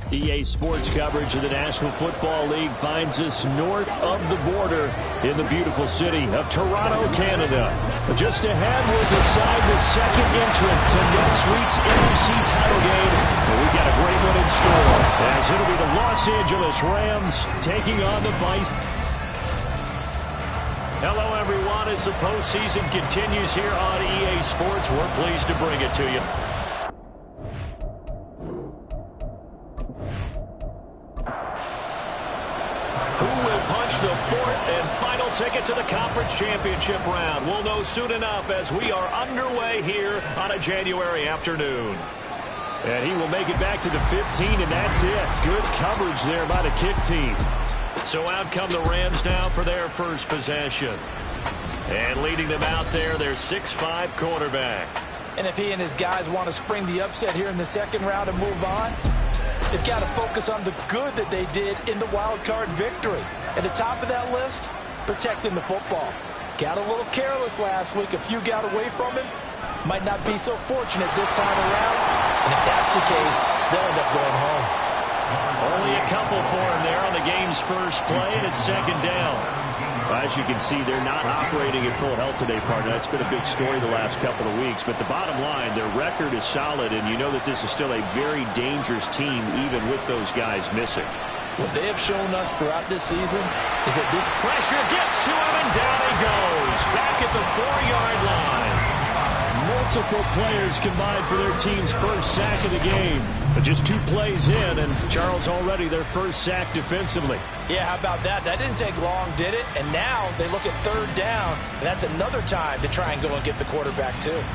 EA Sports coverage of the National Football League finds us north of the border in the beautiful city of Toronto, Canada. Just ahead, we'll decide the second entrant to next week's NFC title game. And we've got a great one in store, as it'll be the Los Angeles Rams taking on the Bisons. Hello, everyone. As the postseason continues here on EA Sports, we're pleased to bring it to you. The fourth and final ticket to the conference championship round. We'll know soon enough as we are underway here on a January afternoon. And he will make it back to the 15, and that's it. Good coverage there by the kick team. So out come the Rams now for their first possession. And leading them out there, their 6'5" quarterback. And if he and his guys want to spring the upset here in the second round and move on, they've got to focus on the good that they did in the wild card victory. At the top of that list, protecting the football. Got a little careless last week. A few got away from him. Might not be so fortunate this time around. And if that's the case, they'll end up going home. Only a couple for him there on the game's first play, and it's second down. As you can see, they're not operating at full health today, partner. That's been a big story the last couple of weeks. But the bottom line, their record is solid, and you know that this is still a very dangerous team, even with those guys missing. What they have shown us throughout this season is that this pressure gets to him, and down he goes. Back at the 4-yard line. Multiple players combined for their team's first sack of the game. But just 2 plays in, and Charles already their first sack defensively. Yeah, how about that? That didn't take long, did it? And now they look at third down, and that's another time to try and go and get the quarterback too.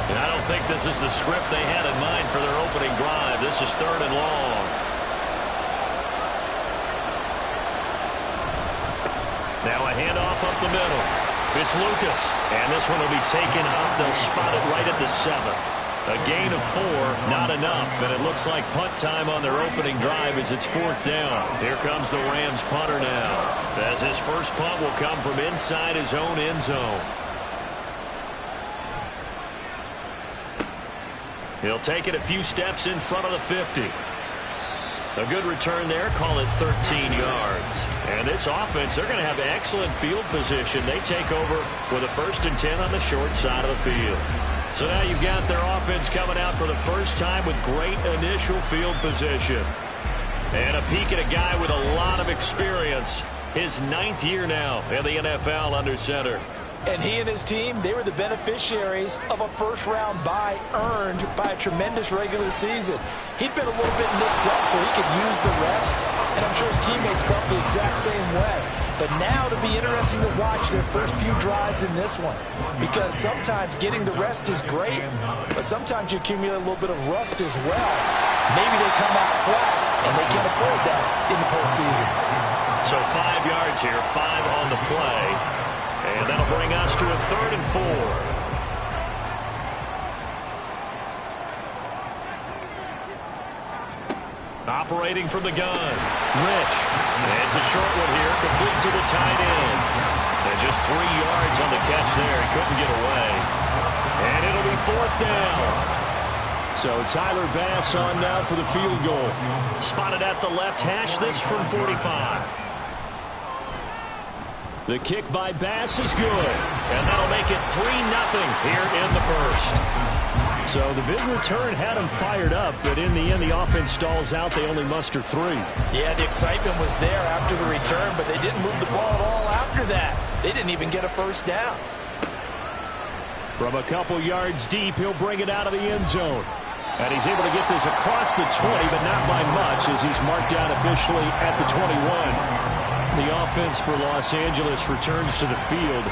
And I don't think this is the script they had in mind for their opening drive. This is third and long. Now a handoff up the middle. It's Lucas. And this one will be taken up. They'll spot it right at the 7. A gain of 4, not enough. And it looks like punt time on their opening drive as it's fourth down. Here comes the Rams punter now, as his first punt will come from inside his own end zone. He'll take it a few steps in front of the 50. A good return there, call it 13 yards. And this offense, they're going to have excellent field position. They take over with a 1st and 10 on the short side of the field. So now you've got their offense coming out for the first time with great initial field position. And a peek at a guy with a lot of experience. His 9th year now in the NFL under center. And he and his team, they were the beneficiaries of a first-round bye earned by a tremendous regular season. He'd been a little bit nicked up so he could use the rest, and I'm sure his teammates felt the exact same way. But now it'll be interesting to watch their first few drives in this one, because sometimes getting the rest is great, but sometimes you accumulate a little bit of rust as well. Maybe they come out flat, and they can't afford that in the postseason. So 5 yards here, 5 on the play. And that'll bring us to a 3rd and 4. Operating from the gun, Rich. And it's a short one here, complete to the tight end. And just 3 yards on the catch there. He couldn't get away. And it'll be 4th down. So Tyler Bass on now for the field goal. Spotted at the left hash, this from 45. The kick by Bass is good, and that'll make it 3-0 here in the first. So the big return had them fired up, but in the end, the offense stalls out. They only muster 3. Yeah, the excitement was there after the return, but they didn't move the ball at all after that. They didn't even get a first down. From a couple yards deep, he'll bring it out of the end zone. And he's able to get this across the 20, but not by much, as he's marked down officially at the 21. The offense for Los Angeles returns to the field.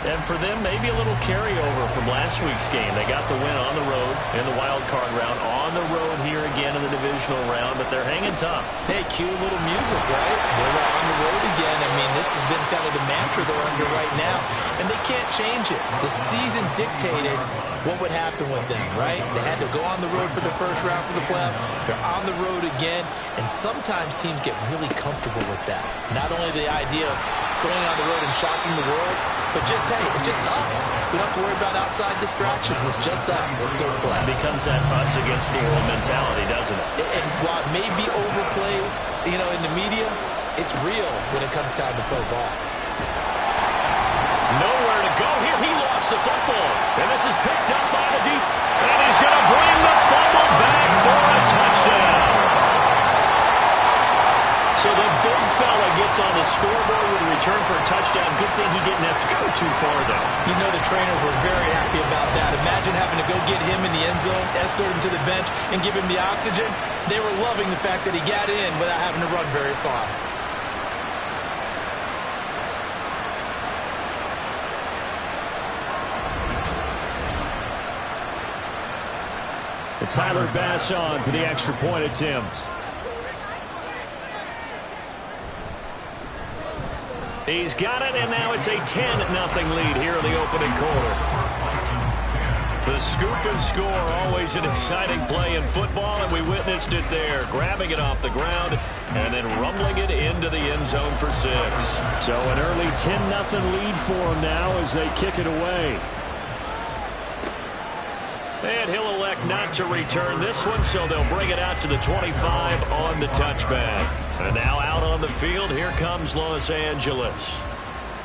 And for them, maybe a little carryover from last week's game. They got the win on the road in the wild card round, on the road here again in the divisional round, but they're hanging tough. Hey, cue a little music, right? They're on the road again. I mean, this has been kind of the mantra they're under right now, and they can't change it. The season dictated what would happen with them, right? They had to go on the road for the first round for the playoffs. They're on the road again, and sometimes teams get really comfortable with that. Not only the idea of going on the road and shocking the world. But just, hey, it's just us. We don't have to worry about outside distractions. It's just us. Let's go play. It becomes that us against the world mentality, doesn't it? And while it may be overplayed, in the media, it's real when it comes time to play ball. Nowhere to go here. He lost the football. And this is picked up by the deep. And he's going to bring the fumble back for a touchdown. So the big fella gets on the scoreboard with a return for a touchdown. Good thing he didn't have to go too far, though. The trainers were very happy about that. Imagine having to go get him in the end zone, escort him to the bench, and give him the oxygen. They were loving the fact that he got in without having to run very far. Tyler Bisons for the extra point attempt. He's got it, and now it's a 10-0 lead here in the opening quarter. The scoop and score, always an exciting play in football, and we witnessed it there, grabbing it off the ground and then rumbling it into the end zone for 6. So an early 10-0 lead for them now as they kick it away. And he'll elect not to return this one, so they'll bring it out to the 25 on the touchback. And now out on the field, here comes Los Angeles.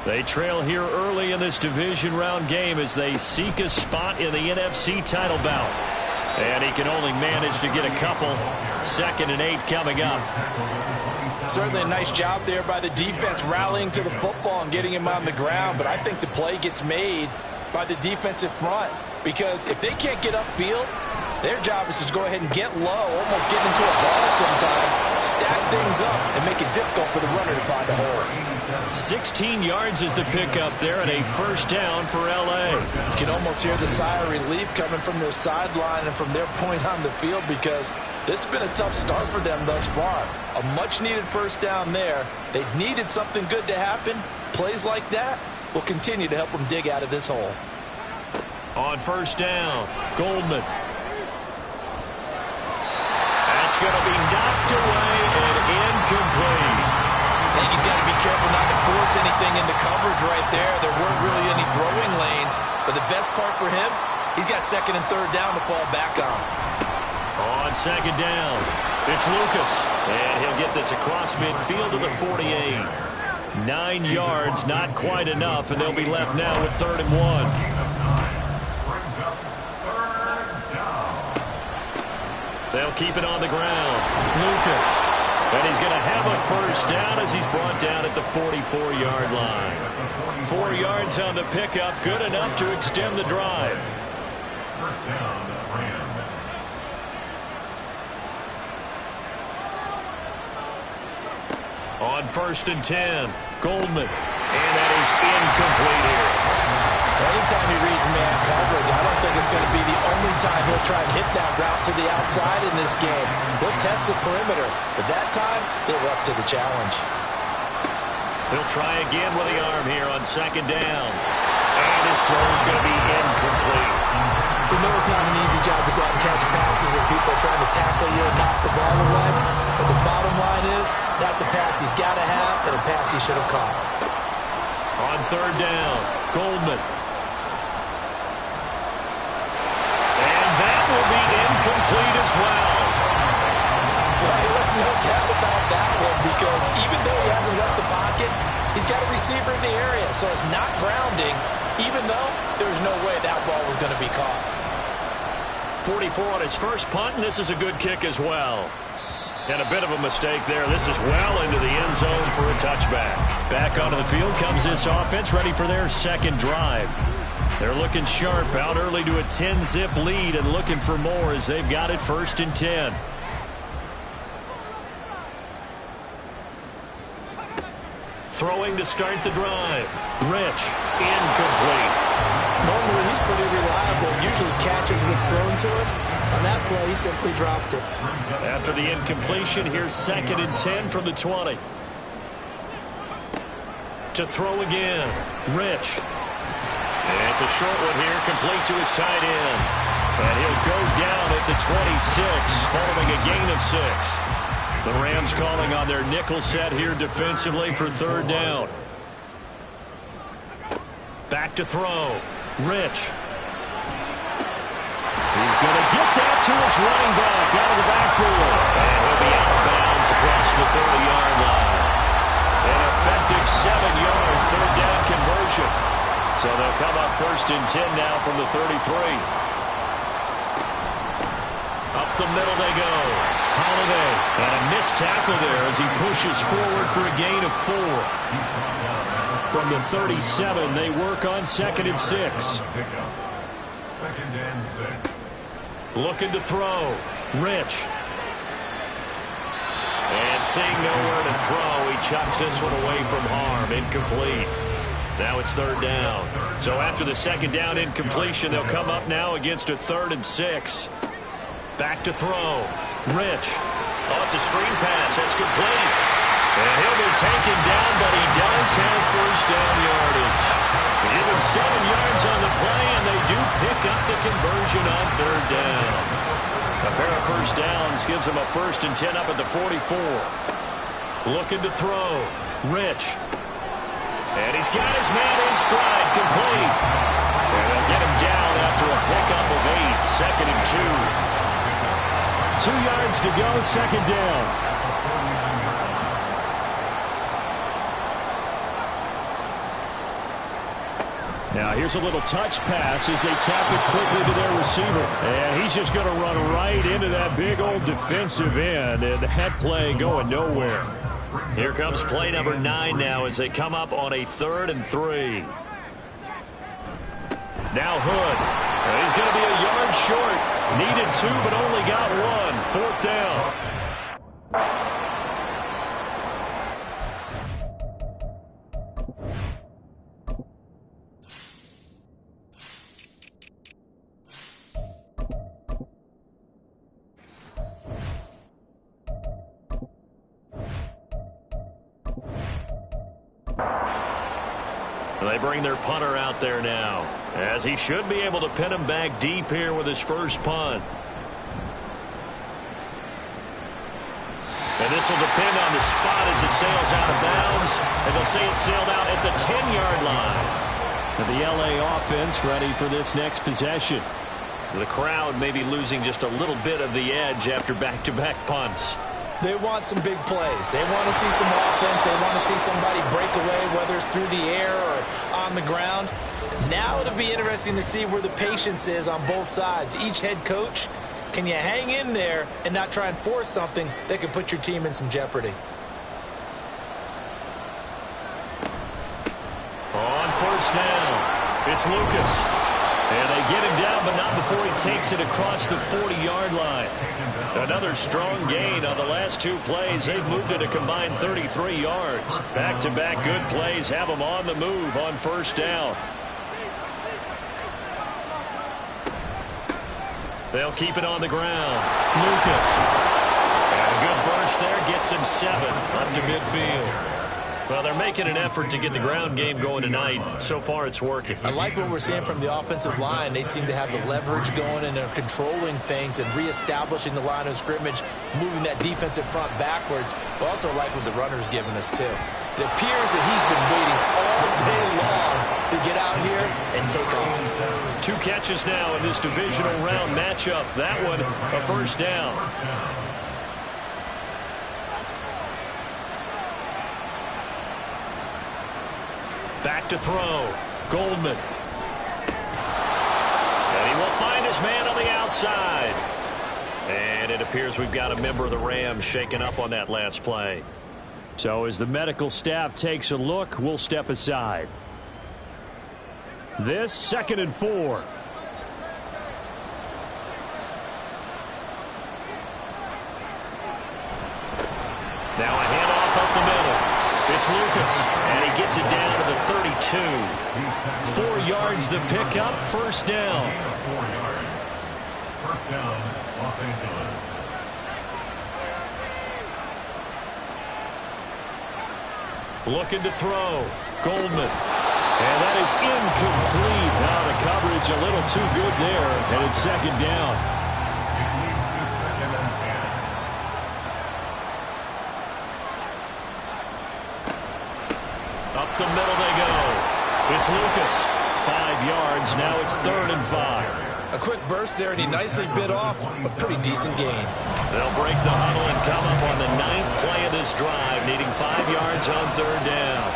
They trail here early in this division round game as they seek a spot in the NFC title bout. And he can only manage to get a couple. 2nd and 8 coming up. Certainly a nice job there by the defense rallying to the football and getting him on the ground. But I think the play gets made by the defensive front. Because if they can't get upfield, their job is to go ahead and get low, almost get into a ball sometimes, stack things up, and make it difficult for the runner to find a hole. 16 yards is the pickup there, and a first down for L.A. You can almost hear the sigh of relief coming from their sideline and from their point on the field because this has been a tough start for them thus far. A much-needed first down there. They needed something good to happen. Plays like that will continue to help them dig out of this hole. On first down, Goldman. That's going to be knocked away and incomplete. I think he's got to be careful not to force anything into coverage right there. There weren't really any throwing lanes. But the best part for him, he's got 2nd and 3rd down to fall back on. On 2nd down, it's Lucas. And he'll get this across midfield to the 48. 9 yards, not quite enough, and they'll be left now with 3rd and 1. They'll keep it on the ground. Lucas. And he's going to have a first down as he's brought down at the 44-yard line. 4 yards on the pickup, good enough to extend the drive. First down, Rams. On 1st and 10, Goldman. And that is incomplete here. Anytime he reads man coverage, I don't think it's going to be the only time he'll try and hit that route to the outside in this game. He'll test the perimeter, but that time, they were up to the challenge. He'll try again with the arm here on 2nd down. And his throw is going to be incomplete. You know it's not an easy job to go out and catch passes when people are trying to tackle you and knock the ball away. But the bottom line is, that's a pass he's got to have and a pass he should have caught. On 3rd down, Goldman. Will be incomplete as well. No doubt about that one because even though he hasn't left the pocket, he's got a receiver in the area, so it's not grounding, even though there's no way that ball was going to be caught. 44 on his first punt, and this is a good kick as well. And a bit of a mistake there. This is well into the end zone for a touchback. Back onto the field comes this offense, ready for their 2nd drive. They're looking sharp, out early to a 10-zip lead and looking for more as they've got it 1st and 10. Throwing to start the drive. Rich, incomplete. Normally he's pretty reliable, usually catches what's thrown to him. On that play, he simply dropped it. After the incompletion, here's 2nd and 10 from the 20. To throw again, Rich. And it's a short one here, complete to his tight end. And he'll go down at the 26, following a gain of 6. The Rams calling on their nickel set here defensively for 3rd down. Back to throw. Rich. He's going to get that to his running back out of the backfield. And he'll be out of bounds across the 30-yard line. An effective 7-yard third down conversion. So they'll come up 1st and 10 now from the 33. Up the middle they go. Holiday. And a missed tackle there as he pushes forward for a gain of 4. From the 37, they work on 2nd and 6. 2nd and 6. Looking to throw. Rich. And seeing nowhere to throw, he chucks this one away from harm. Incomplete. Now it's 3rd down. So after the 2nd down incompletion, they'll come up now against a 3rd and 6. Back to throw. Rich. Oh, it's a screen pass. That's complete. And he'll be taken down, but he does have 1st down yardage. Give him 7 yards on the play, and they do pick up the conversion on 3rd down. A pair of 1st downs gives him a 1st and 10 up at the 44. Looking to throw. Rich. And he's got his man in stride, complete. And they'll get him down after a pickup of 8, 2nd and 2. 2 yards to go, 2nd down. Now here's a little touch pass as they tap it quickly to their receiver. And he's just going to run right into that big old defensive end. And that play going nowhere. Here comes play number 9 now as they come up on a 3rd and 3. Now Hood. He's going to be a yard short. Needed 2 but only got 1. 4th down. They bring their punter out there now, as he should be able to pin him back deep here with his first punt. And this will depend on the spot as it sails out of bounds, and they'll say it sailed out at the 10-yard line. And the L.A. offense ready for this next possession. The crowd may be losing just a little bit of the edge after back-to-back punts. They want some big plays. They want to see some offense. They want to see somebody break away, whether it's through the air or on the ground. Now it'll be interesting to see where the patience is on both sides. Each head coach, can you hang in there and not try and force something that could put your team in some jeopardy? On 1st down, it's Lucas. And they get him down, but not before he takes it across the 40-yard line. Another strong gain on the last 2 plays. They've moved it a combined 33 yards. Back-to-back good plays have them on the move on 1st down. They'll keep it on the ground. Lucas. And a good burst there gets him 7 up to midfield. Well, they're making an effort to get the ground game going tonight. So far, it's working. I like what we're seeing from the offensive line. They seem to have the leverage going, and they're controlling things and reestablishing the line of scrimmage, moving that defensive front backwards. But also like what the runner's giving us, too. It appears that he's been waiting all day long to get out here and take off. 2 catches now in this divisional round matchup. That one, a 1st down. Back to throw. Goldman. And he will find his man on the outside. And it appears we've got a member of the Rams shaken up on that last play. So as the medical staff takes a look, we'll step aside. This 2nd and 4. Now a handoff up the middle. It's Lucas, and he gets it down to the 32. 4 yards the pickup, 1st down. 4 yards. 1st down, Los Angeles. Looking to throw. Goldman. And that is incomplete. Now the coverage a little too good there, and it's 2nd down. It leads to 2nd and 10. Up the middle they go. It's Lucas. yards. Now it's 3rd and 5. A quick burst there, and he nicely bit off a pretty decent gain. They'll break the huddle and come up on the 9th play of this drive, needing 5 yards on 3rd down.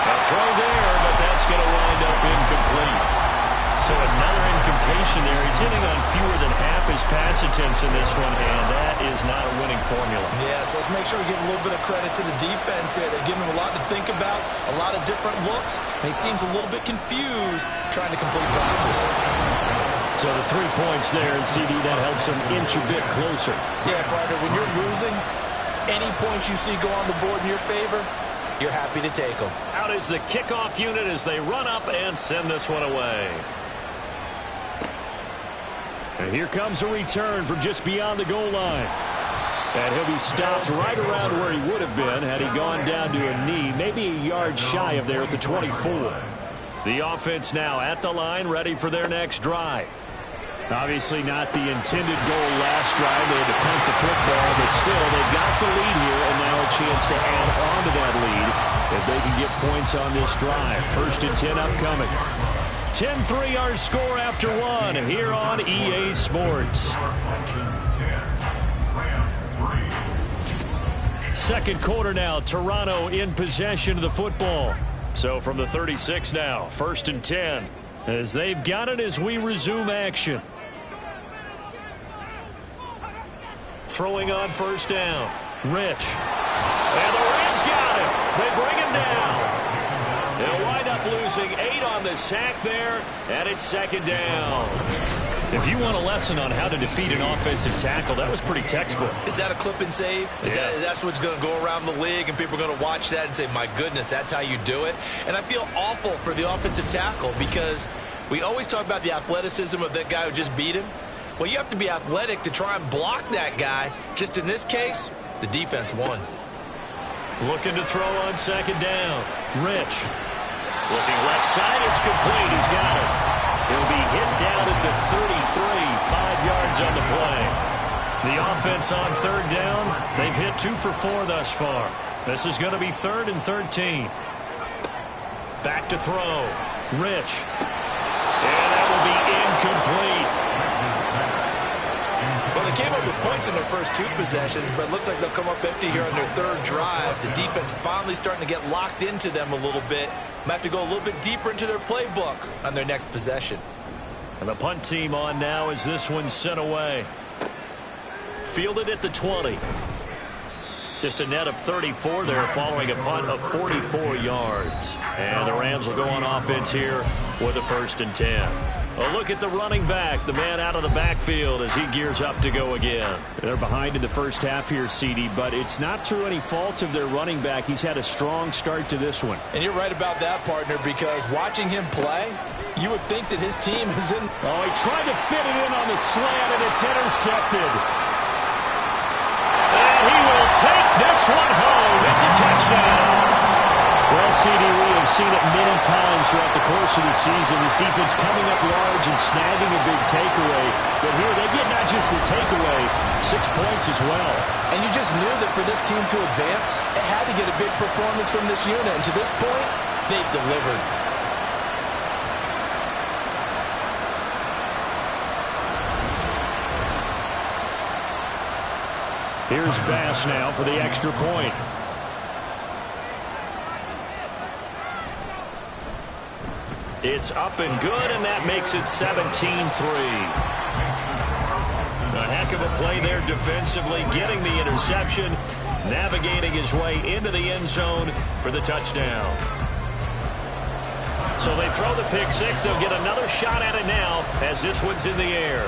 A throw there, but that's going to wind up incomplete. So another incompletion there. He's hitting on fewer than half his pass attempts in this one, and that is not a winning formula. Yes, let's make sure we give a little bit of credit to the defense here. They're giving him a lot to think about, a lot of different looks, and he seems a little bit confused trying to complete passes. So the 3 points there, and CD, that helps him inch a bit closer. Yeah, partner, when you're losing, any points you see go on the board in your favor, you're happy to take them. Out is the kickoff unit as they run up and send this one away. And here comes a return from just beyond the goal line. And he'll be stopped right around where he would have been had he gone down to a knee, maybe a yard shy of there at the 24. The offense now at the line, ready for their next drive. Obviously not the intended goal last drive. They had to punt the football, but still, they've got the lead here, and now a chance to add on to that lead if they can get points on this drive. 1st and 10 upcoming. 10-3 our score after 1 here on EA Sports. Second quarter now, Toronto in possession of the football. So from the 36 now, 1st and 10, as they've got it as we resume action. Throwing on 1st down, Rich. And the Rams got him. They bring him down. They'll wind up losing 8 on the sack there, and it's 2nd down. If you want a lesson on how to defeat an offensive tackle, that was pretty textbook. Is that a clip and save? Yes. That's what's going to go around the league, and people are going to watch that and say, my goodness, that's how you do it? And I feel awful for the offensive tackle because we always talk about the athleticism of that guy who just beat him. Well, you have to be athletic to try and block that guy. Just in this case, the defense won. Looking to throw on 2nd down. Rich. Looking left side, it's complete. He's got it. He'll be hit down at the 33, 5 yards on the play. The offense on 3rd down, they've hit 2 for 4 thus far. This is going to be 3rd and 13. Back to throw. Rich. And that will be incomplete. Well, they came up with points in their first 2 possessions, but it looks like they'll come up empty here on their 3rd drive. The defense finally starting to get locked into them a little bit. Might have to go a little bit deeper into their playbook on their next possession. And the punt team on now as this one's sent away. Fielded at the 20. Just a net of 34 there following a punt of 44 yards. And the Rams will go on offense here with a 1st and 10. A look at the running back, the man out of the backfield as he gears up to go again. They're behind in the first half here, CD, but it's not through any fault of their running back. He's had a strong start to this one. And you're right about that, partner, because watching him play, you would think that his team is in. Oh, he tried to fit it in on the slant, and it's intercepted. And he will take this one home. It's a touchdown. Well, CD, we have seen it many times throughout the course of the season. This defense coming up large and snagging a big takeaway. But here they get not just the takeaway, 6 points as well. And you just knew that for this team to advance, it had to get a big performance from this unit. And to this point, they've delivered. Here's Bass now for the extra point. It's up and good, and that makes it 17-3. A heck of a play there defensively, getting the interception, navigating his way into the end zone for the touchdown. So they throw the pick 6. They'll get another shot at it now as this one's in the air.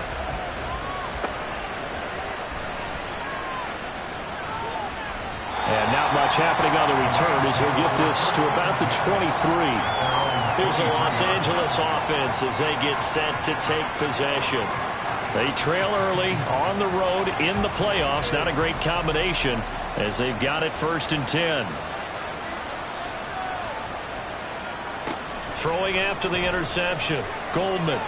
And not much happening on the return as he'll get this to about the 23. Here's the Los Angeles offense as they get set to take possession. They trail early on the road in the playoffs. Not a great combination as they've got it 1st and 10. Throwing after the interception. Goldman.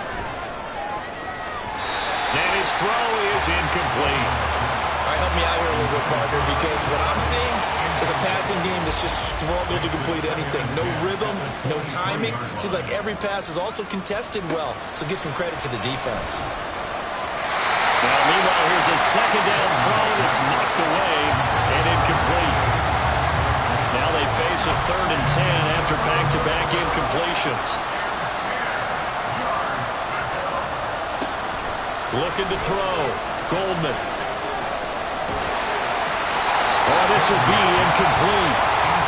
And his throw is incomplete. All right, help me out here a little bit, partner, because what I'm seeing is a passing game that's just struggled to complete anything. No rhythm, no timing. Seems like every pass is also contested well, so give some credit to the defense. Now, meanwhile, here's a second down throw that's knocked away and incomplete. Now they face a 3rd and 10 after back-to-back incompletions. Looking to throw. Goldman. Oh, this will be incomplete.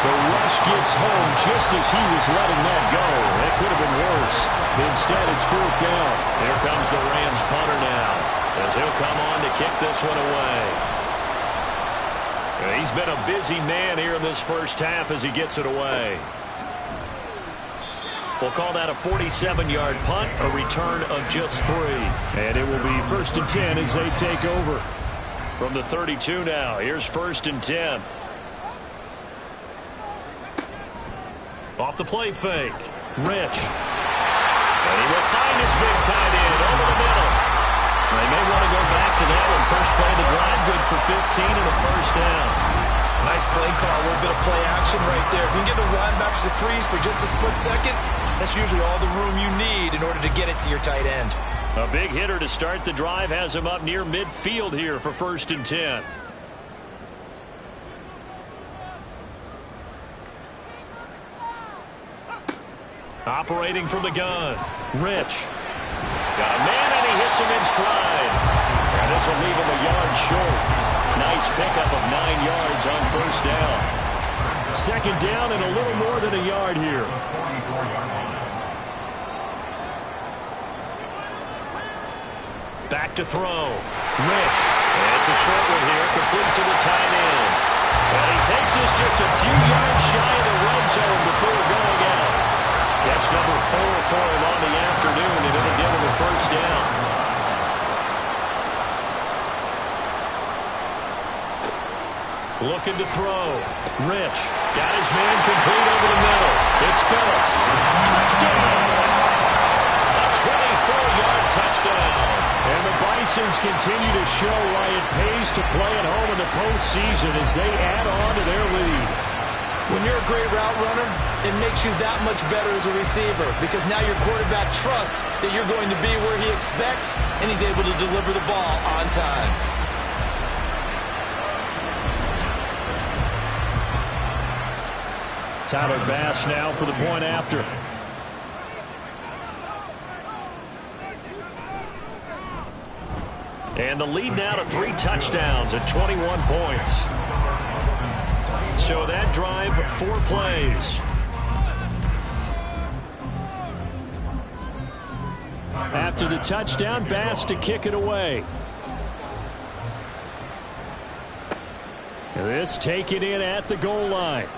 The rush gets home just as he was letting that go. That could have been worse. Instead, it's 4th down. Here comes the Rams punter now, as he'll come on to kick this one away. He's been a busy man here in this first half as he gets it away. We'll call that a 47-yard punt, a return of just 3. And it will be 1st and 10 as they take over. From the 32 now, here's 1st and 10. Off the play fake. Rich. And he will find his big tight end over the middle. They may want to go back to that one. First play of the drive, good for 15 and a 1st down. Nice play call, a little bit of play action right there. If you can get those linebackers to freeze for just a split second, that's usually all the room you need in order to get it to your tight end. A big hitter to start the drive has him up near midfield here for 1st and 10. Operating from the gun. Rich. Got a man and he hits him in stride. And this will leave him a yard short. Nice pickup of 9 yards on 1st down. 2nd down and a little more than a yard here. Back to throw. Rich. And it's a short one here, complete to the tight end. And he takes this just a few yards shy of the red zone before going out. Catch number 4 for him on the afternoon, and it'll give him a 1st down. Looking to throw. Rich. Got his man complete over the middle. It's Phillips. Touchdown. A 24-yard touchdown. And the Bisons continue to show why it pays to play at home in the postseason as they add on to their lead. When you're a great route runner, it makes you that much better as a receiver because now your quarterback trusts that you're going to be where he expects and he's able to deliver the ball on time. Tyler Bass now for the point after. And the lead now to 3 touchdowns at 21 points. So that drive, 4 plays. After the touchdown, Bass to kick it away. This taken in at the goal line.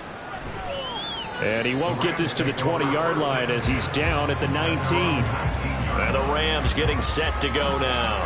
And he won't get this to the 20-yard line as he's down at the 19. And the Rams getting set to go now.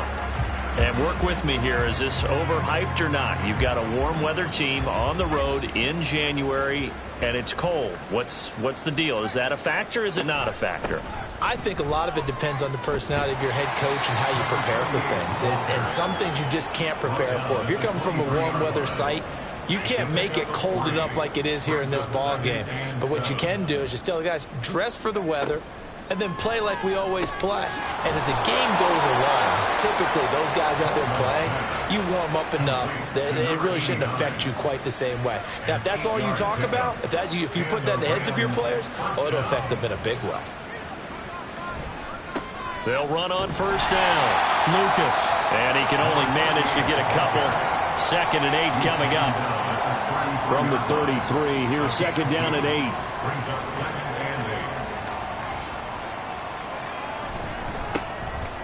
And work with me here. Is this overhyped or not? You've got a warm weather team on the road in January, and it's cold. What's the deal? Is that a factor? Is it not a factor? I think a lot of it depends on the personality of your head coach and how you prepare for things. And some things you just can't prepare for. If you're coming from a warm weather site, you can't make it cold enough like it is here in this ball game. But what you can do is just tell the guys, dress for the weather, and then play like we always play. And as the game goes along, typically those guys out there playing, you warm up enough that it really shouldn't affect you quite the same way. Now, if that's all you talk about, if you put that in the heads of your players, it'll affect them in a big way. They'll run on 1st down. Lucas. And he can only manage to get a couple. 2nd and 8 coming up. From the 33, here's 2nd down and 8.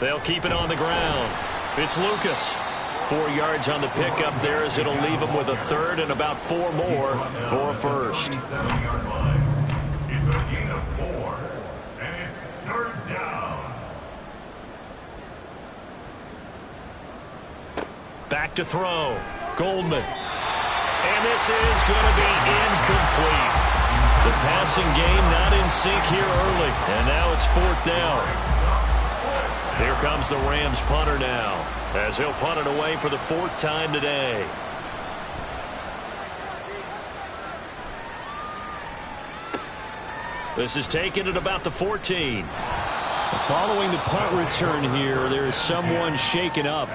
They'll keep it on the ground. It's Lucas. 4 yards on the pickup there as it'll leave him with a 3rd and about 4 more for a 1st. It's a gain of 4, and it's 3rd down. Back to throw. Goldman. And this is going to be incomplete. The passing game not in sync here early. And now it's 4th down. Here comes the Rams punter now, as he'll punt it away for the 4th time today. This is taken at about the 14. Following the punt return here, there is someone shaken up.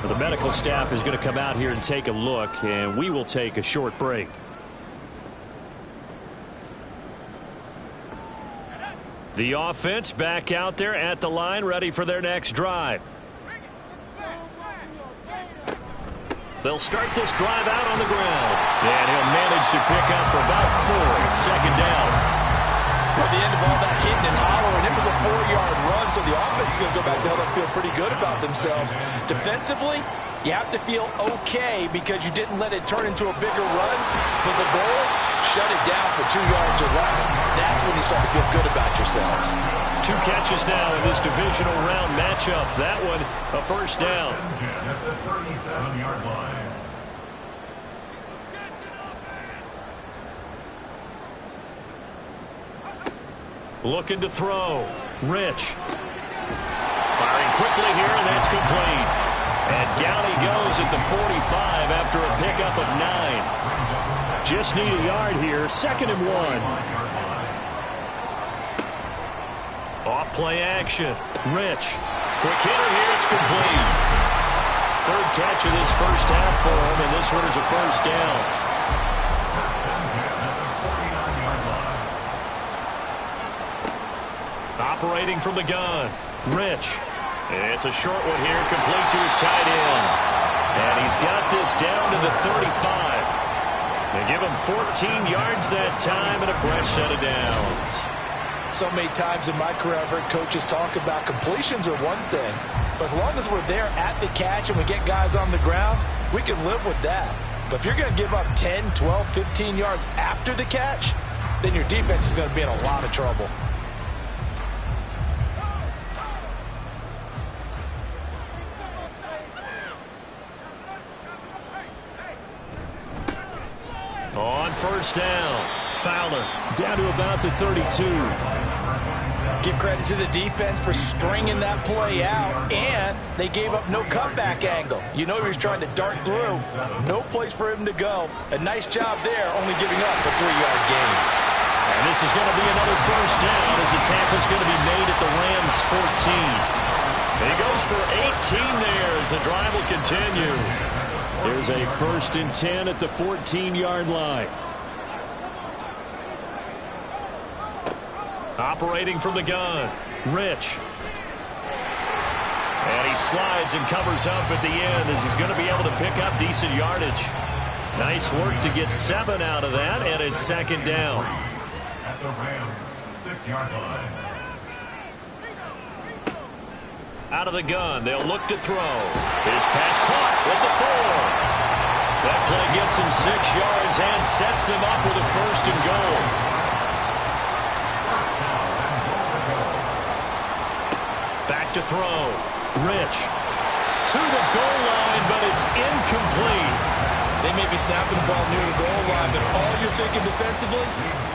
The medical staff is going to come out here and take a look, and we will take a short break. The offense back out there at the line, ready for their next drive. They'll start this drive out on the ground. And he'll manage to pick up about 4. It's second down. At the end of all that hitting and hollering, it was a 4-yard run, so the offense is going to go back there and feel pretty good about themselves. Defensively, you have to feel okay because you didn't let it turn into a bigger run. But the goal, shut it down for 2 yards or less. That's when you start to feel good about yourselves. 2 catches now in this divisional round matchup. That one, a first down. At the 37-yard line. Looking to throw. Rich. Firing quickly here, and that's complete. And down he goes at the 45 after a pickup of 9. Just need a yard here. 2nd and 1. Off play action. Rich. Quick hitter here. It's complete. 3rd catch of this first half for him, and this one is a first down. Operating from the gun. Rich. It's a short one here, complete to his tight end. And he's got this down to the 35. They give him 14 yards that time and a fresh set of downs. So many times in my career I've heard coaches talk about completions are one thing, but as long as we're there at the catch and we get guys on the ground, we can live with that. But if you're going to give up 10, 12, 15 yards after the catch, then your defense is going to be in a lot of trouble. On first down, Fowler Down to about the 32. Give credit to the defense for stringing that play out, and they gave up no cutback angle. You know he was trying to dart through. No place for him to go. A nice job there, only giving up a 3-yard gain. And this is going to be another first down as the tackle's going to be made at the Rams' 14. And he goes for 18 there as the drive will continue. There's a 1st and 10 at the 14-yard line. Operating from the gun, Rich. And he slides and covers up at the end as he's going to be able to pick up decent yardage. Nice work to get 7 out of that, and it's 2nd down. At the Rams' 6-yard line. Out of the gun, they'll look to throw. His pass caught at the 4. That play gets him 6 yards and sets them up with a 1st and goal. Back to throw. Rich. To the goal line, but it's incomplete. They may be snapping the ball near the goal line, but all you're thinking defensively,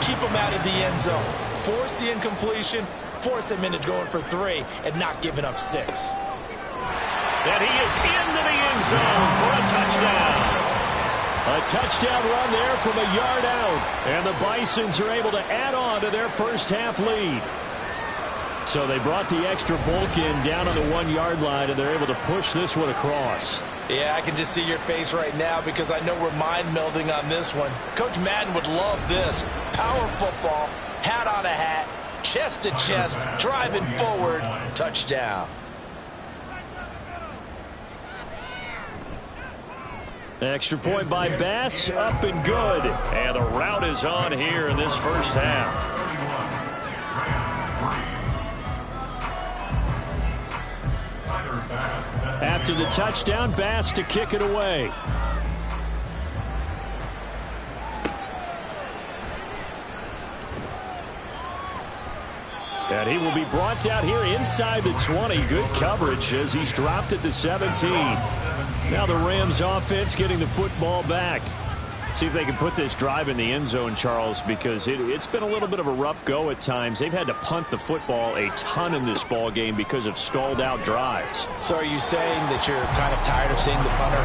keep them out of the end zone. Force the incompletion, force him into going for 3, and not giving up 6. And he is into the end zone for a touchdown. A touchdown run there from a yard out. And the Bisons are able to add on to their first half lead. So they brought the extra bulk in down on the 1-yard line, and they're able to push this one across. Yeah, I can just see your face right now because I know we're mind melding on this one. Coach Madden would love this. Power football, hat on a hat, chest to chest, driving forward, touchdown. Extra point by Bass, up and good. And the route is on here in this first half. After the touchdown, Bass to kick it away. And he will be brought down here inside the 20. Good coverage as he's dropped at the 17. Now the Rams offense getting the football back. See if they can put this drive in the end zone, Charles, because it's been a little bit of a rough go at times. They've had to punt the football a ton in this ball game because of stalled out drives. So are you saying that you're kind of tired of seeing the punter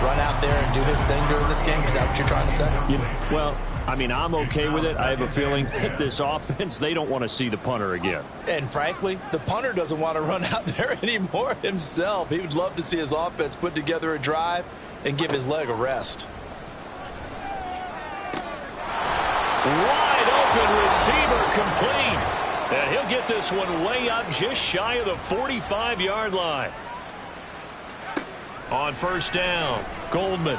run out there and do his thing during this game? Is that what you're trying to say? Well, I mean, I'm okay with it. I have a feeling that this offense, they don't want to see the punter again. And frankly, the punter doesn't want to run out there anymore himself. He would love to see his offense put together a drive and give his leg a rest. Wide open receiver complete. And he'll get this one way up just shy of the 45-yard line. On first down, Goldman.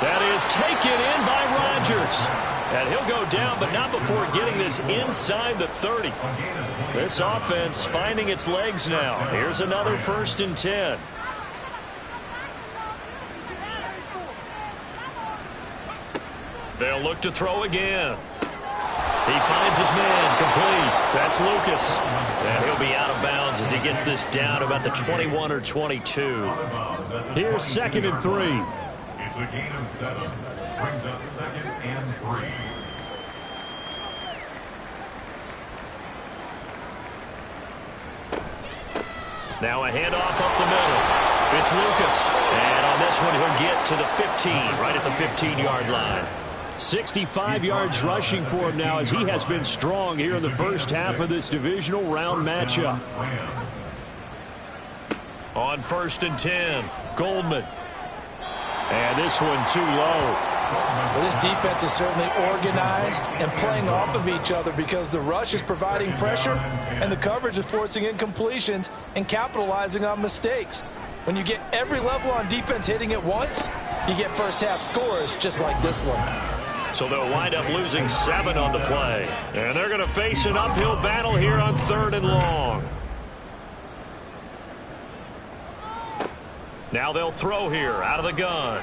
That is taken in by Rodgers. And he'll go down, but not before getting this inside the 30. This offense finding its legs now. Here's another 1st and 10. They'll look to throw again. He finds his man complete. That's Lucas. And he'll be out of bounds as he gets this down about the 21 or 22. Here's 2nd and 3. It's a gain of 7. Brings up 2nd and 3. Now a handoff up the middle. It's Lucas. And on this one, he'll get to the 15, right at the 15-yard line. 65 yards rushing for him now as he has been strong here in the first half of this divisional round matchup. On 1st and 10, Goldman. And this one too low. Well, this defense is certainly organized and playing off of each other because the rush is providing pressure and the coverage is forcing incompletions and capitalizing on mistakes. When you get every level on defense hitting at once, you get first half scores just like this one. So they'll wind up losing 7 on the play. And they're going to face an uphill battle here on 3rd and long. Now they'll throw here out of the gun.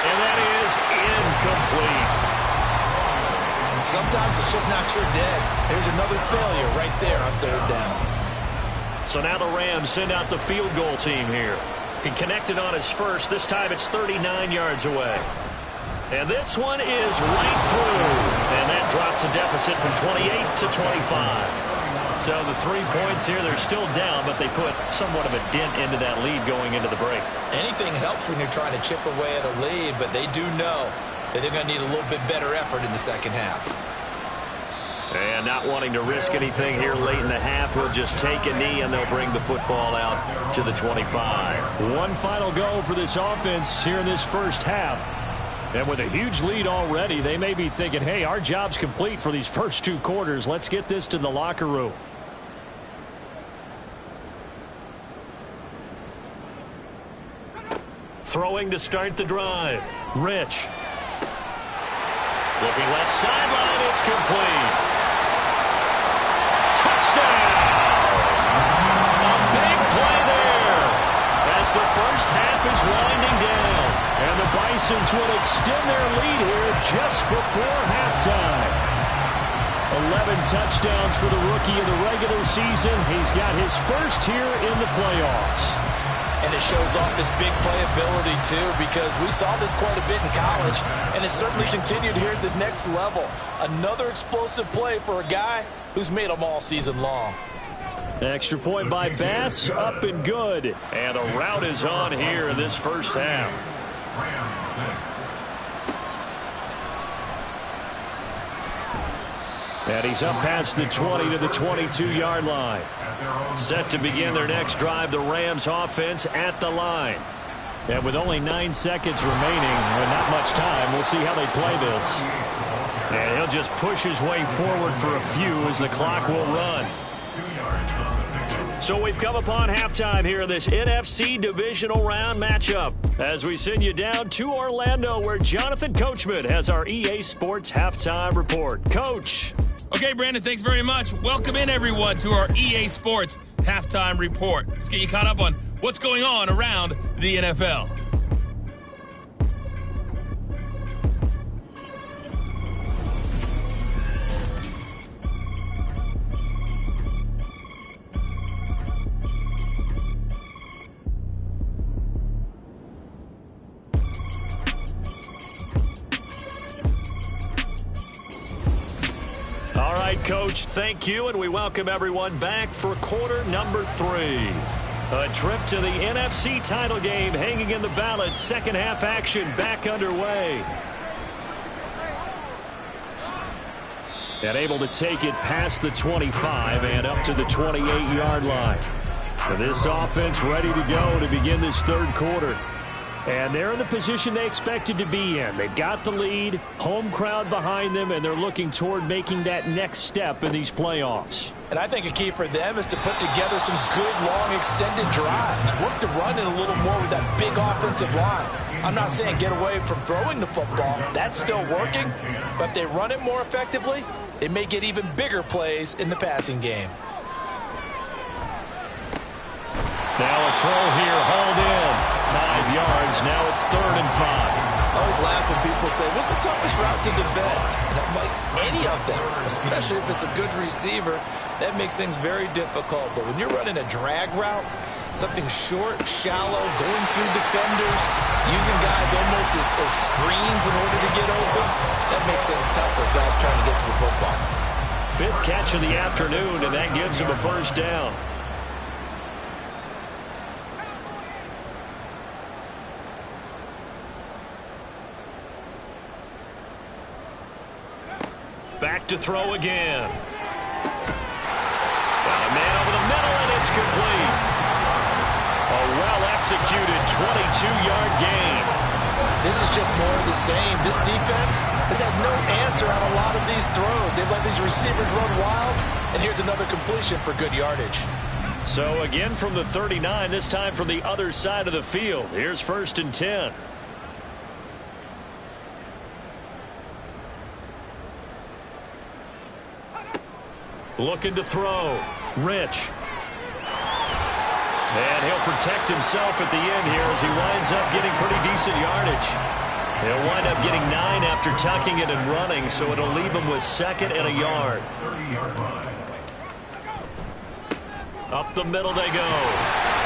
And that is incomplete. Sometimes it's just not your day. There's another failure right there on 3rd down. So now the Rams send out the field goal team here. He connected on his first. This time it's 39 yards away. And this one is right through. And that drops a deficit from 28 to 25. So the 3 points here, they're still down, but they put somewhat of a dent into that lead going into the break. Anything helps when you're trying to chip away at a lead, but they do know that they're going to need a little bit better effort in the second half. And not wanting to risk anything here late in the half, he'll just take a knee and they'll bring the football out to the 25. One final go for this offense here in this first half. And with a huge lead already, they may be thinking, hey, our job's complete for these first 2 quarters. Let's get this to the locker room. Throwing to start the drive. Rich. Looking left sideline, it's complete. Touchdown! A big play there as the first half is winding down. And the Bisons will extend their lead here just before halftime. 11 touchdowns for the rookie in the regular season. He's got his first here in the playoffs. And it shows off his big playability, too, because we saw this quite a bit in college, and it certainly continued here at the next level. Another explosive play for a guy who's made them all season long. Extra point by Bass, up and good. And a rout is on here in this first half. And he's up past the 20 to the 22-yard line. Set to begin their next drive, the Rams offense at the line. And with only 9 seconds remaining and not much time, we'll see how they play this. And he'll just push his way forward for a few as the clock will run. So we've come upon halftime here in this NFC divisional round matchup as we send you down to Orlando where Jonathan Coachman has our EA Sports halftime report. Coach. Okay, Brandon, thanks very much. Welcome in, everyone, to our EA Sports halftime report. Let's get you caught up on what's going on around the NFL. right, Coach, thank you, and we welcome everyone back for quarter number 3. A trip to the NFC title game hanging in the balance. Second half action back underway. And able to take it past the 25 and up to the 28-yard line. And this offense ready to go to begin this third quarter. And they're in the position they expected to be in. They've got the lead, home crowd behind them, and they're looking toward making that next step in these playoffs. And I think a key for them is to put together some good, long, extended drives. Work the run in a little more with that big offensive line. I'm not saying get away from throwing the football. That's still working. But if they run it more effectively, they may get even bigger plays in the passing game. Now a throw here, hauled in. 5 yards, now it's 3rd and 5. I always laugh when people say, what's the toughest route to defend? And I'm like, any of them, especially if it's a good receiver. That makes things very difficult. But when you're running a drag route, something short, shallow, going through defenders, using guys almost as screens in order to get open, that makes things tough for guys trying to get to the football. 5th catch of the afternoon, and that gives him a first down. Back to throw again. Got a man over the middle, and it's complete. A well-executed 22-yard gain. This is just more of the same. This defense has had no answer on a lot of these throws. They've let these receivers run wild, and here's another completion for good yardage. So again from the 39, this time from the other side of the field. Here's 1st and 10. Looking to throw. Rich. And he'll protect himself at the end here as he winds up getting pretty decent yardage. He'll wind up getting 9 after tucking it and running, so it'll leave him with 2nd and a yard. Up the middle they go.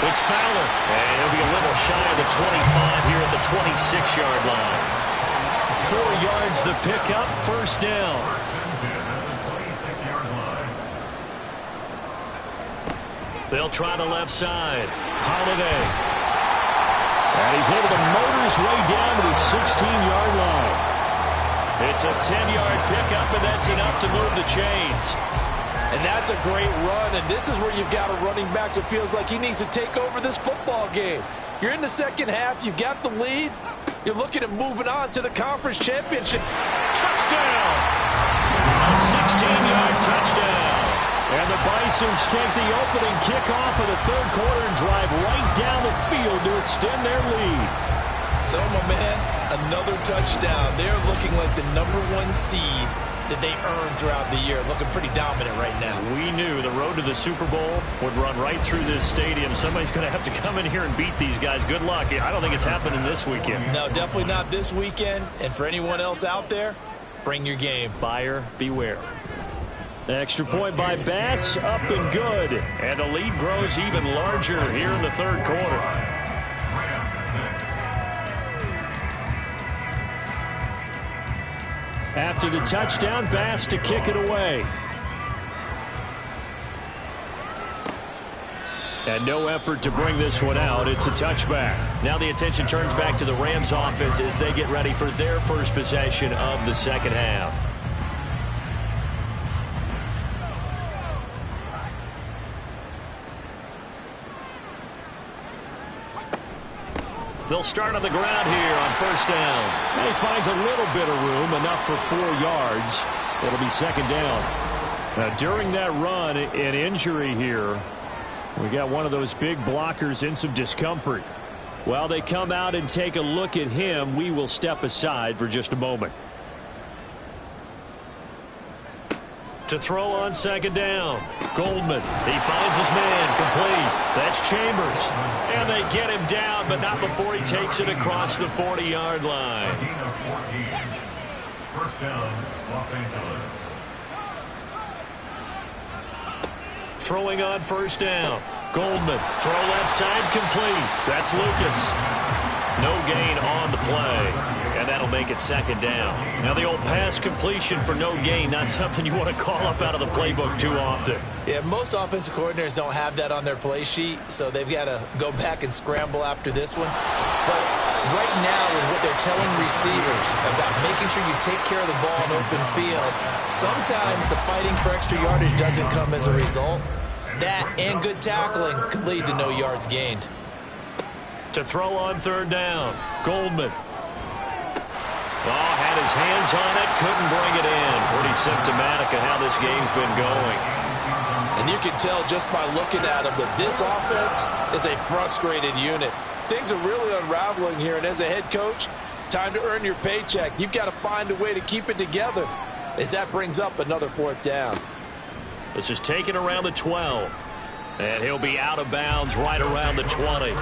It's Fowler. And he'll be a little shy of the 25 here at the 26-yard line. 4 yards the pickup, first down. They'll try the left side. Holiday. And he's able to motor his way down to the 16-yard line. It's a 10-yard pickup, and that's enough to move the chains. And that's a great run, and this is where you've got a running back who feels like he needs to take over this football game. You're in the second half. You've got the lead. You're looking at moving on to the conference championship. Touchdown! A 16-yard touchdown. And the Bisons take the opening kickoff of the third quarter and drive right down the field to extend their lead. So, my man, another touchdown. They're looking like the #1 seed that they earned throughout the year. Looking pretty dominant right now. We knew the road to the Super Bowl would run right through this stadium. Somebody's going to have to come in here and beat these guys. Good luck. I don't think it's happening this weekend. No, definitely not this weekend. And for anyone else out there, bring your game. Buyer beware. Extra point by Bass, up and good. And the lead grows even larger here in the third quarter. After the touchdown, Bass to kick it away. And no effort to bring this one out. It's a touchback. Now the attention turns back to the Rams offense as they get ready for their first possession of the second half. They'll start on the ground here on first down. And he finds a little bit of room, enough for 4 yards. It'll be second down. Now, during that run, an injury here. We got one of those big blockers in some discomfort. While they come out and take a look at him, we will step aside for just a moment. To throw on second down. Goldman. He finds his man. Complete. That's Chambers. And they get him down, but not before he takes it across the 40-yard line. First down, Los Angeles. Throwing on first down. Goldman. Throw left side complete. That's Lucas. No gain on the play. And that'll make it second down. Now the old pass completion for no gain, not something you want to call up out of the playbook too often. Yeah, most offensive coordinators don't have that on their play sheet, so they've got to go back and scramble after this one. But right now, with what they're telling receivers about making sure you take care of the ball in open field, sometimes the fighting for extra yardage doesn't come as a result. That and good tackling could lead to no yards gained. To throw on third down, Goldman. Oh, had his hands on it, couldn't bring it in. Pretty symptomatic of how this game's been going. And you can tell just by looking at him that this offense is a frustrated unit. Things are really unraveling here, and as a head coach, time to earn your paycheck. You've got to find a way to keep it together as that brings up another fourth down. This is taken around the 12. And he'll be out of bounds right around the 20.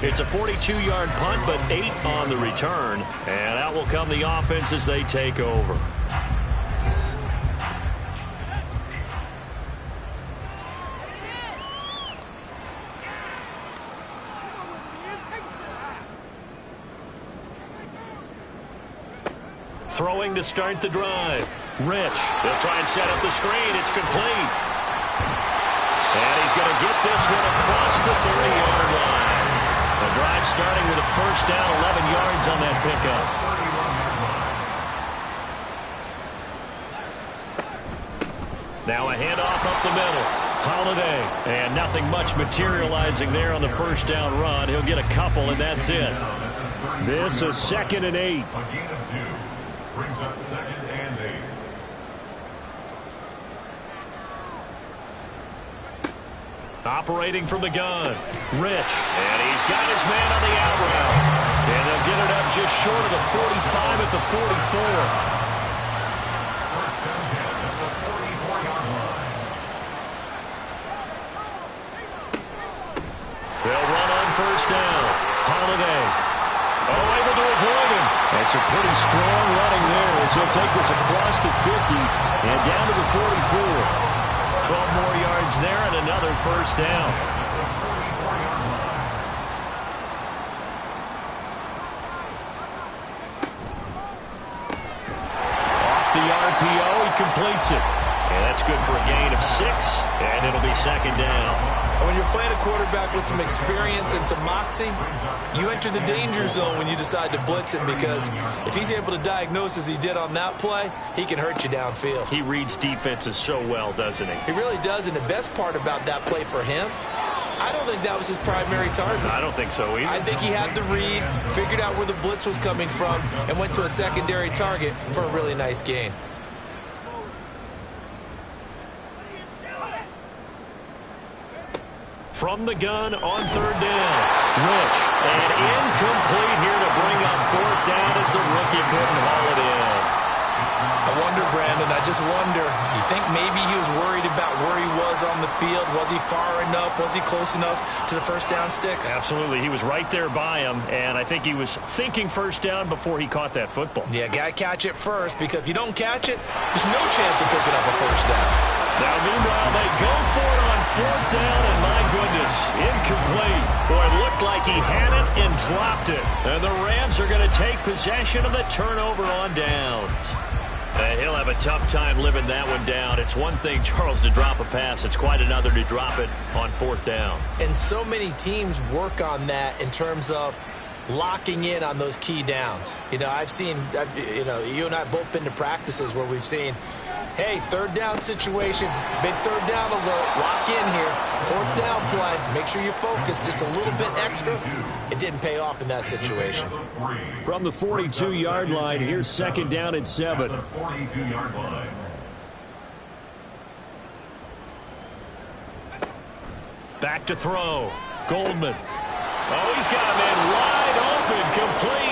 It's a 42-yard punt, but 8 on the return. And out will come the offense as they take over. Throwing to start the drive. Rich. They'll try and set up the screen. It's complete. And he's going to get this one across the 30-yard line. The drive starting with a first down, 11 yards on that pickup. Now a handoff up the middle. Holiday. And nothing much materializing there on the first down run. He'll get a couple, and that's it. This is 2nd and 8. A gain of 2 brings up 2nd and 8. Operating from the gun. Rich. And he's got his man on the out route. And they'll get it up just short of the 45 at the 44. First down at the 44-yard line. They'll run on first down. Holiday. Oh, able to avoid him. That's a pretty strong running there as he'll take this across the 50 and down to the 44. 12 more yards there and another first down. Off the RPO, he completes it. And that's good for a gain of 6, and it'll be second down. When you're playing a quarterback with some experience and some moxie, you enter the danger zone when you decide to blitz him, because if he's able to diagnose as he did on that play, he can hurt you downfield. He reads defenses so well, doesn't he? He really does, and the best part about that play for him, I don't think that was his primary target. I don't think so either. I think he had the read, figured out where the blitz was coming from, and went to a secondary target for a really nice gain. From the gun on third down. Rich. And incomplete here to bring up fourth down as the rookie couldn't haul it in. I wonder, Brandon, I just wonder, you think maybe he was worried about where he was on the field? Was he far enough? Was he close enough to the first down sticks? Absolutely. He was right there by him, and I think he was thinking first down before he caught that football. Yeah, got to catch it first, because if you don't catch it, there's no chance of picking up a first down. Now, meanwhile, they go for it on fourth down, and my goodness, incomplete. Boy, it looked like he had it and dropped it. And the Rams are going to take possession of the turnover on downs. And he'll have a tough time living that one down. It's one thing, Charles, to drop a pass. It's quite another to drop it on fourth down. And so many teams work on that in terms of locking in on those key downs. You know, you and I both been to practices where we've seen, hey, third down situation, big third down alert, lock in here, fourth down play, make sure you focus just a little bit extra. It didn't pay off in that situation. From the 42-yard line, here's second down and 7. 42-yard line. Back to throw. Goldman. Oh, he's got a man wide open, complete.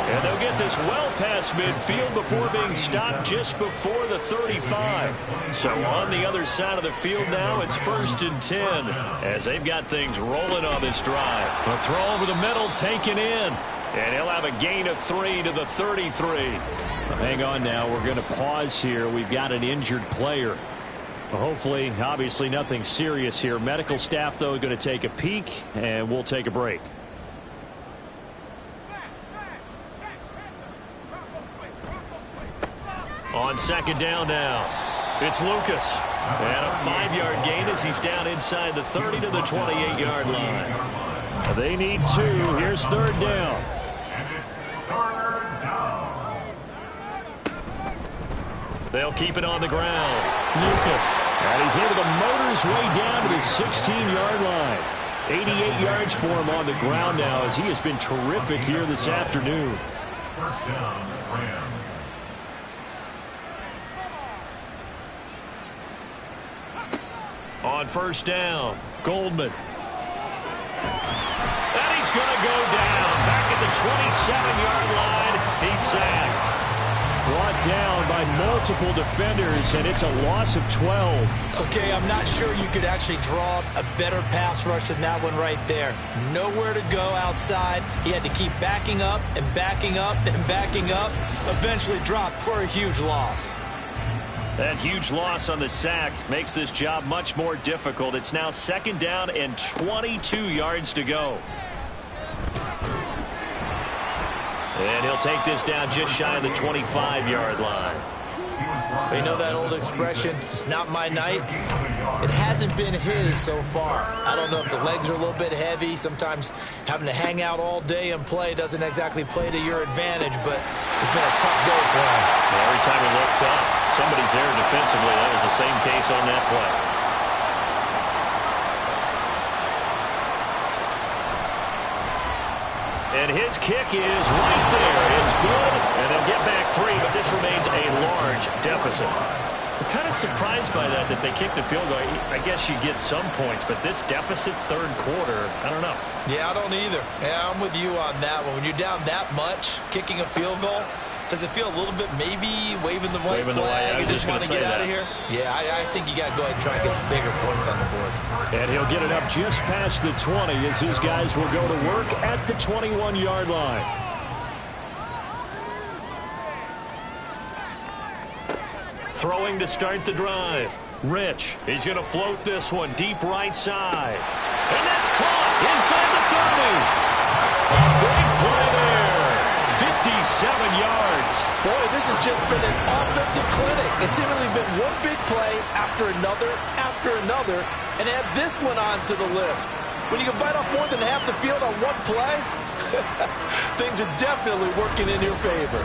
And they'll get this well past midfield before being stopped just before the 35. So on the other side of the field now, it's 1st and 10 as they've got things rolling on this drive. A throw over the middle taken in. And he'll have a gain of 3 to the 33. Well, hang on now. We're going to pause here. We've got an injured player. Well, hopefully, obviously nothing serious here. Medical staff, though, going to take a peek, and we'll take a break. on second down now. It's Lucas. And a 5-yard gain as he's down inside the 30 to the 28-yard line. They need 2. Here's third down. And it's third down. They'll keep it on the ground. Lucas. And he's able to motor his way down to the 16-yard line. 88 yards for him on the ground now as he has been terrific here this afternoon. First down, Rams. On first down, Goldman. And he's going to go down. Back at the 27-yard line. He's sacked. Brought down by multiple defenders, and it's a loss of 12. Okay, I'm not sure you could actually draw a better pass rush than that one right there. Nowhere to go outside. He had to keep backing up and backing up and backing up. Eventually dropped for a huge loss. That huge loss on the sack makes this job much more difficult. It's now second down and 22 yards to go. And he'll take this down just shy of the 25-yard line. You know that old expression, it's not my night? It hasn't been his so far. I don't know if the legs are a little bit heavy. Sometimes having to hang out all day and play doesn't exactly play to your advantage, but it's been a tough go for him. Every time he looks up, somebody's there defensively. That was the same case on that play. And his kick is right there. It's good, and they'll get back 3, but this remains a large deficit. I'm kind of surprised by that they kicked the field goal. I guess you get some points, but this deficit third quarter, I don't know. Yeah, I don't either. Yeah, I'm with you on that one. When you're down that much, kicking a field goal, does it feel a little bit maybe waving the white flag and just want to get out of here? Yeah, I think you got to go ahead and try and get some bigger points on the board. And he'll get it up just past the 20 as his guys will go to work at the 21-yard line. Throwing to start the drive. Rich. He's going to float this one deep right side. And that's caught inside the 30. A big play there. 57 yards. Boy, this has just been an offensive clinic. It's seemingly been one big play after another, and add this one onto the list. When you can bite off more than half the field on one play, things are definitely working in your favor.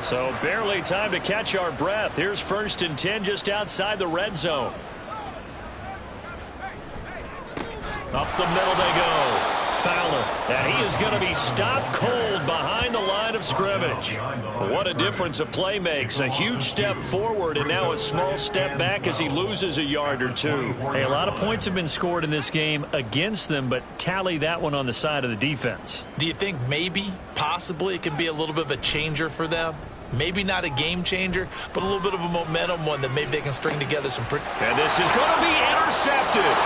So barely time to catch our breath. Here's 1st and 10 just outside the red zone. Up the middle they go. Fowler, and he is going to be stopped cold behind the line of scrimmage. What a difference a play makes. A huge step forward and now a small step back as he loses a yard or 2. Hey, a lot of points have been scored in this game against them, but tally that one on the side of the defense. Do you think maybe, possibly, it can be a little bit of a changer for them? Maybe not a game changer, but a little bit of a momentum one that maybe they can string together some pretty... And this is going to be intercepted.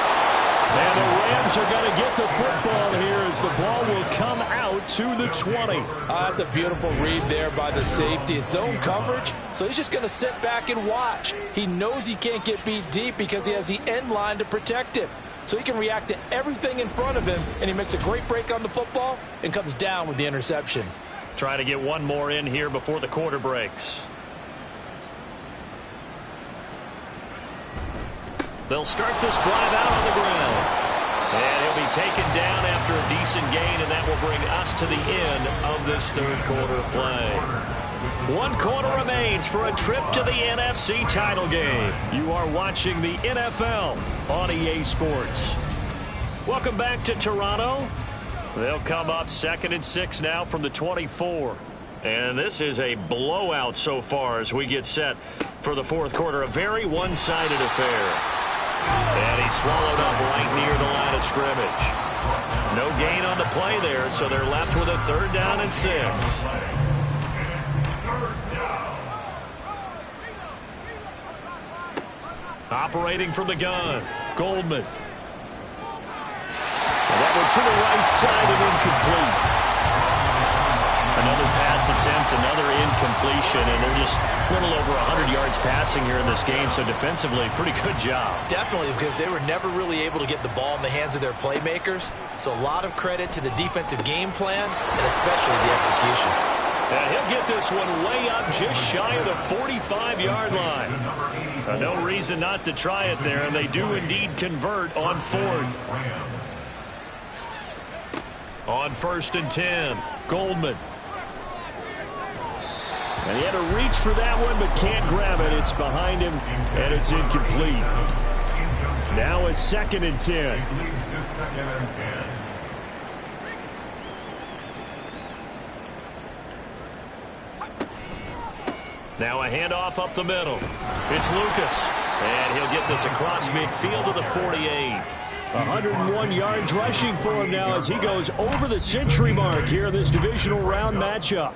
And the Rams are going to get the football here as the ball will come out to the 20. That's a beautiful read there by the safety. It's zone coverage, so he's just going to sit back and watch. He knows he can't get beat deep because he has the end line to protect him. So he can react to everything in front of him, and he makes a great break on the football and comes down with the interception. Try to get one more in here before the quarter breaks. They'll start this drive out on the ground. And he'll be taken down after a decent gain, and that will bring us to the end of this third quarter play. 1 quarter remains for a trip to the NFC title game. You are watching the NFL on EA Sports. Welcome back to Toronto. They'll come up 2nd and 6 now from the 24. And this is a blowout so far as we get set for the fourth quarter. A very one-sided affair. And he's swallowed up right near the line of scrimmage. No gain on the play there, so they're left with a 3rd down and 6. Operating from the gun, Goldman. And that one to the right side and incomplete. Another pass attempt, another incompletion, and they're just a little over 100 yards passing here in this game, so defensively, pretty good job. Definitely, because they were never really able to get the ball in the hands of their playmakers, so a lot of credit to the defensive game plan and especially the execution. And he'll get this one way up just shy of the 45-yard line. No reason not to try it there, and they do indeed convert on 4th. On 1st and 10, Goldman. And he had to reach for that one, but can't grab it. It's behind him, and it's incomplete. Now a 2nd and 10. Now a handoff up the middle. It's Lucas. And he'll get this across midfield to the 48. 101 yards rushing for him now as he goes over the century mark here in this divisional round matchup.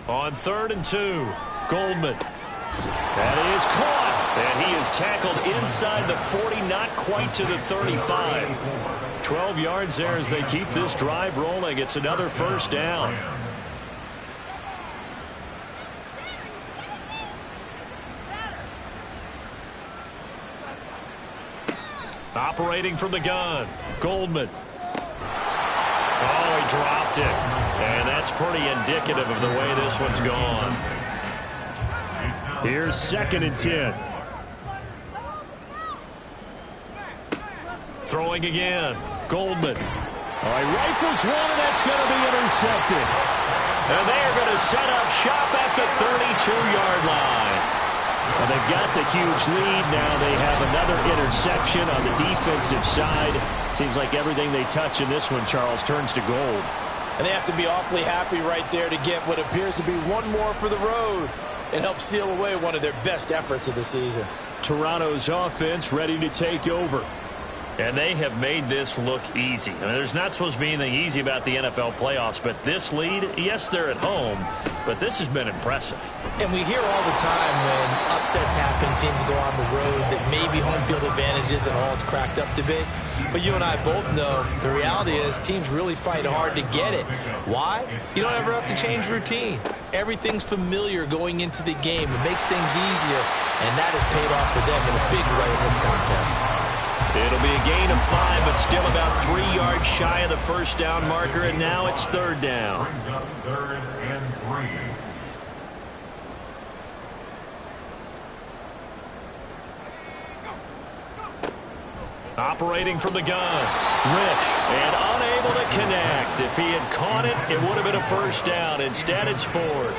On 3rd and 2, Goldman. That is caught. And he is tackled inside the 40, not quite to the 35. 12 yards there as they keep this drive rolling. It's another 1st down. Operating from the gun, Goldman. Oh, he dropped it. And that's pretty indicative of the way this one's gone. Here's 2nd and 10. Throwing again, Goldman. All right, rifles one, and that's going to be intercepted. And they are going to set up shop at the 32-yard line. Well, they've got the huge lead. Now they have another interception on the defensive side. Seems like everything they touch in this one, Charles, turns to gold. And they have to be awfully happy right there to get what appears to be one more for the road and help seal away one of their best efforts of the season. Toronto's offense ready to take over. And they have made this look easy. I mean, there's not supposed to be anything easy about the NFL playoffs, but this lead, yes, they're at home, but this has been impressive. And we hear all the time when upsets happen, teams go on the road, that maybe home field advantage isn't all it's cracked up to be. But you and I both know the reality is teams really fight hard to get it. Why? You don't ever have to change routine. Everything's familiar going into the game. It makes things easier, and that has paid off for them in a big way in this contest. It'll be a gain of 5, but still about 3 yards shy of the 1st down marker, and now it's 3rd down. Brings up 3rd and 3. Operating from the gun, Rich, and unable to connect. If he had caught it, it would have been a 1st down. Instead, it's 4th.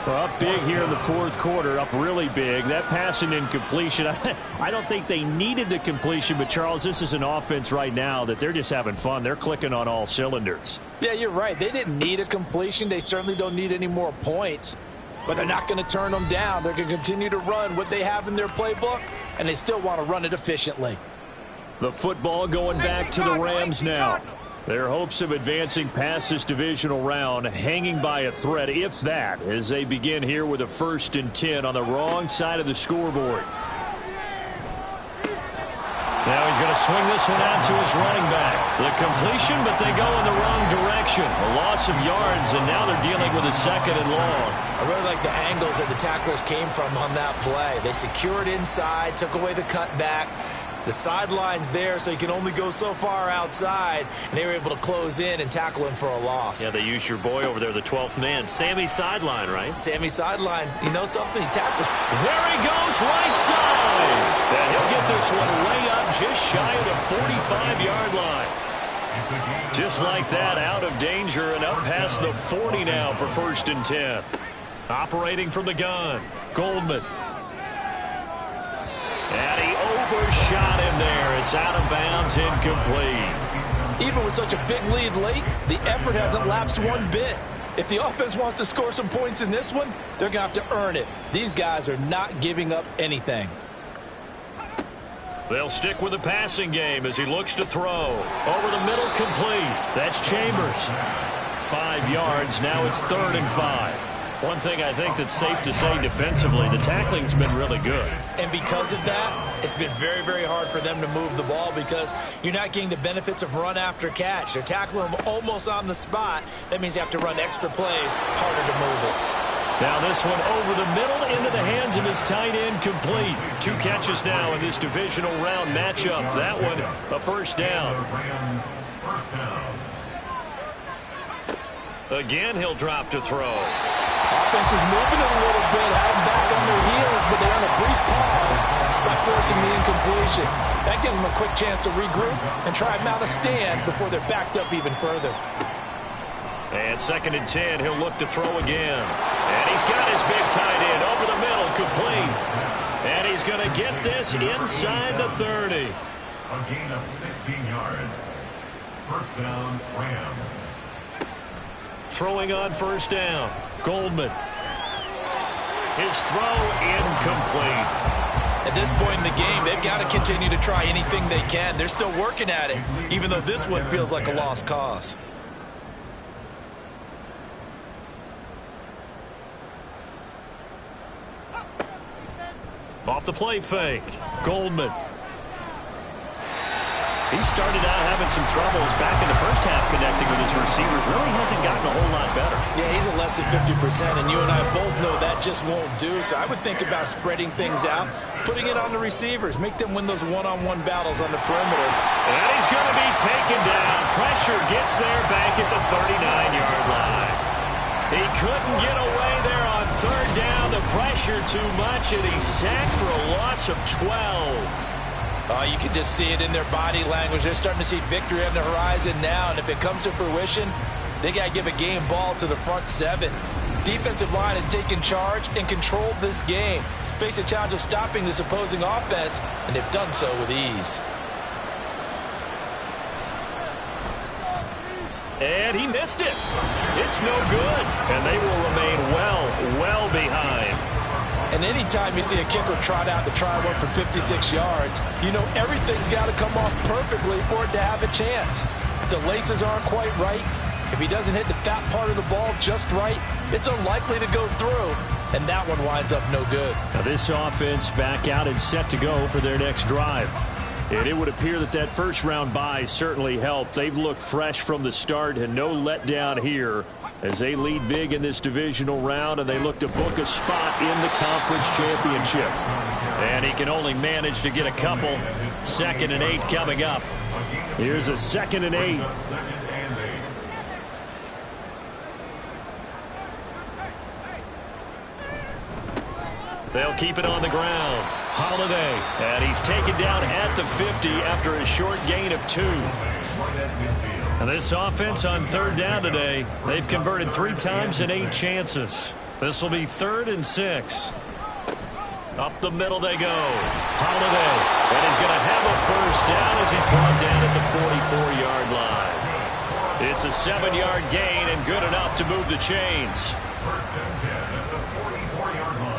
Well, up big here in the 4th quarter, up really big. That passing incompletion, I don't think they needed the completion, but Charles, this is an offense right now that they're just having fun. They're clicking on all cylinders. Yeah, you're right. They didn't need a completion. They certainly don't need any more points, but they're not going to turn them down. They're going to continue to run what they have in their playbook, and they still want to run it efficiently. The football going back to the Rams now. Their hopes of advancing past this divisional round hanging by a thread, if that, as they begin here with a 1st and 10 on the wrong side of the scoreboard. Now he's going to swing this one out to his running back. The completion, but they go in the wrong direction. A loss of yards, and now they're dealing with a 2nd and long. I really like the angles that the tacklers came from on that play. They secured inside, took away the cutback. The sideline's there, so he can only go so far outside, and they were able to close in and tackle him for a loss. Yeah, they used your boy over there, the 12th man. Sammy Sideline, right? Sammy Sideline. You know something? He tackles. There he goes, right side. And he'll get this one way up just shy of the 45-yard line. Just like that, out of danger and up past the 40 now for 1st and 10. Operating from the gun, Goldman. And he overshot him there. It's out of bounds, incomplete. Even with such a big lead late, the effort hasn't lapsed one bit. If the offense wants to score some points in this one, they're going to have to earn it. These guys are not giving up anything. They'll stick with the passing game as he looks to throw. Over the middle, complete. That's Chambers. 5 yards. Now it's 3rd and 5. One thing I think that's safe to say defensively, the tackling's been really good. And because of that, it's been very, very hard for them to move the ball because you're not getting the benefits of run after catch. They're tackling them almost on the spot. That means you have to run extra plays, harder to move it. Now this one over the middle into the hands of his tight end, complete. 2 catches now in this divisional round matchup. That one a 1st down. Again, he'll drop to throw. Offense is moving it a little bit, had them back on their heels, but they on a brief pause by forcing the incompletion. That gives them a quick chance to regroup and try and mount a stand before they're backed up even further. And 2nd and 10, he'll look to throw again. And he's got his big tight end over the middle, complete. And he's going to get this inside the 30. A gain of 16 yards. First down, Rams. Throwing on first down, Goldman. His throw incomplete. At this point in the game, they've got to continue to try anything they can. They're still working at it, even though this one feels like a lost cause. Off the play fake, Goldman. He started out having some troubles back in the first half connecting with his receivers. Really hasn't gotten a whole lot better. Yeah, he's at less than 50%, and you and I both know that just won't do. So I would think about spreading things out, putting it on the receivers, make them win those one-on-one battles on the perimeter. And he's going to be taken down. Pressure gets there back at the 39-yard line. He couldn't get away there on 3rd down. The pressure too much, and he's sacked for a loss of 12. Oh, you can just see it in their body language. They're starting to see victory on the horizon now, and if it comes to fruition, they got to give a game ball to the front 7. Defensive line has taken charge and controlled this game. Face a challenge of stopping this opposing offense, and they've done so with ease. And he missed it. It's no good, and they will remain well behind. And anytime you see a kicker trot out to try one for 56 yards, you know everything's got to come off perfectly for it to have a chance. If the laces aren't quite right, if he doesn't hit the fat part of the ball just right, it's unlikely to go through, and that one winds up no good. Now this offense back out and set to go for their next drive. And it would appear that that first-round bye certainly helped. They've looked fresh from the start and no letdown here as they lead big in this divisional round, and they look to book a spot in the conference championship. And he can only manage to get a couple. 2nd and 8 coming up. Here's a 2nd and 8. They'll keep it on the ground. Holiday, and he's taken down at the 50 after a short gain of 2. And this offense on 3rd down today, they've converted 3 times in 8 chances. This will be 3rd and 6. Up the middle they go. Holiday, and he's going to have a first down as he's brought down at the 44-yard line. It's a 7-yard gain and good enough to move the chains. First and 10 at the 44-yard line.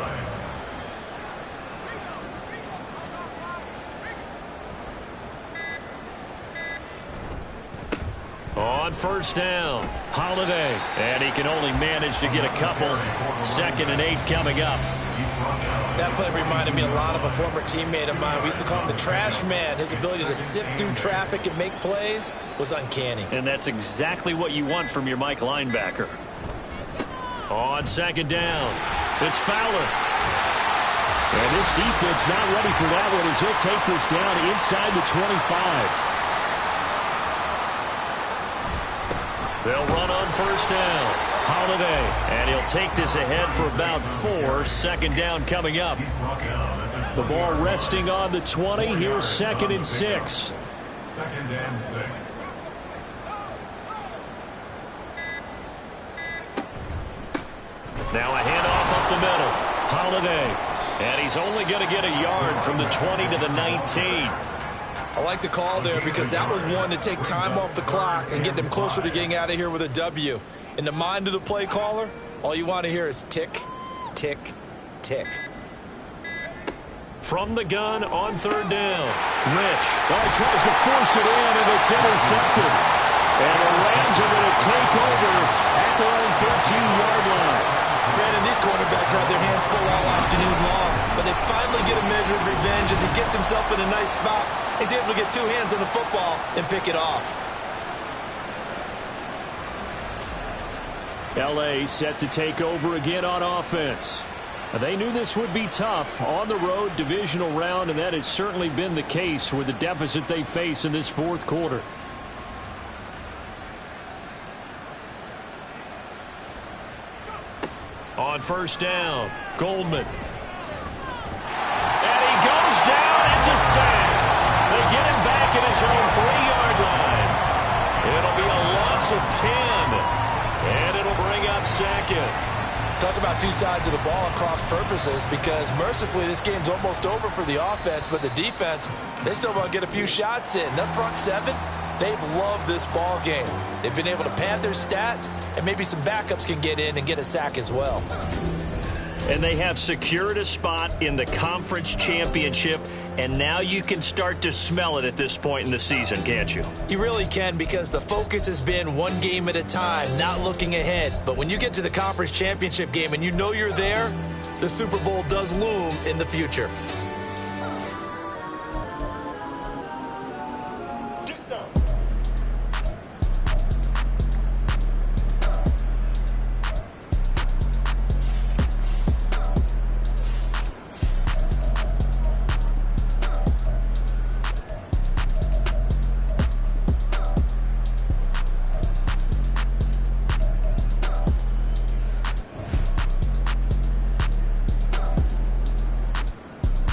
On first down, Holiday, and he can only manage to get a couple. 2nd and 8 coming up. That play reminded me a lot of a former teammate of mine. We used to call him the trash man. His ability to sift through traffic and make plays was uncanny. And that's exactly what you want from your Mike linebacker. On 2nd down, it's Fowler. And this defense not ready for that one as he'll take this down inside the 25. They'll run on first down. Holiday, and he'll take this ahead for about 4. 2nd down coming up. The ball resting on the 20. Here's 2nd and 6. 2nd and 6. Now a handoff up the middle. Holiday, and he's only going to get a yard from the 20 to the 19. I like the call there because that was one to take time off the clock and get them closer to getting out of here with a W. In the mind of the play caller, all you want to hear is tick, tick, tick. From the gun on 3rd down, Rich. Well, he tries to force it in, and it's intercepted. And the Rams are going to take over at their own 13-yard line. Brandon, these cornerbacks have their hands full all afternoon long, but they finally get a measure of revenge as he gets himself in a nice spot. He's able to get 2 hands on the football and pick it off. L.A. set to take over again on offense. They knew this would be tough on the road divisional round, and that has certainly been the case with the deficit they face in this 4th quarter. On first down, Goldman. And he goes down. It's a sack. They get him back at his own 3-yard line. It'll be a loss of 10. And it'll bring up second. Talk about two sides of the ball at cross purposes, because mercifully this game's almost over for the offense, but the defense, they still want to get a few shots in. That front seven, they've loved this ball game. They've been able to pad their stats, and maybe some backups can get in and get a sack as well. And they have secured a spot in the conference championship, and now you can start to smell it at this point in the season, can't you? You really can, because the focus has been one game at a time, not looking ahead. But when you get to the conference championship game and you know you're there, the Super Bowl does loom in the future.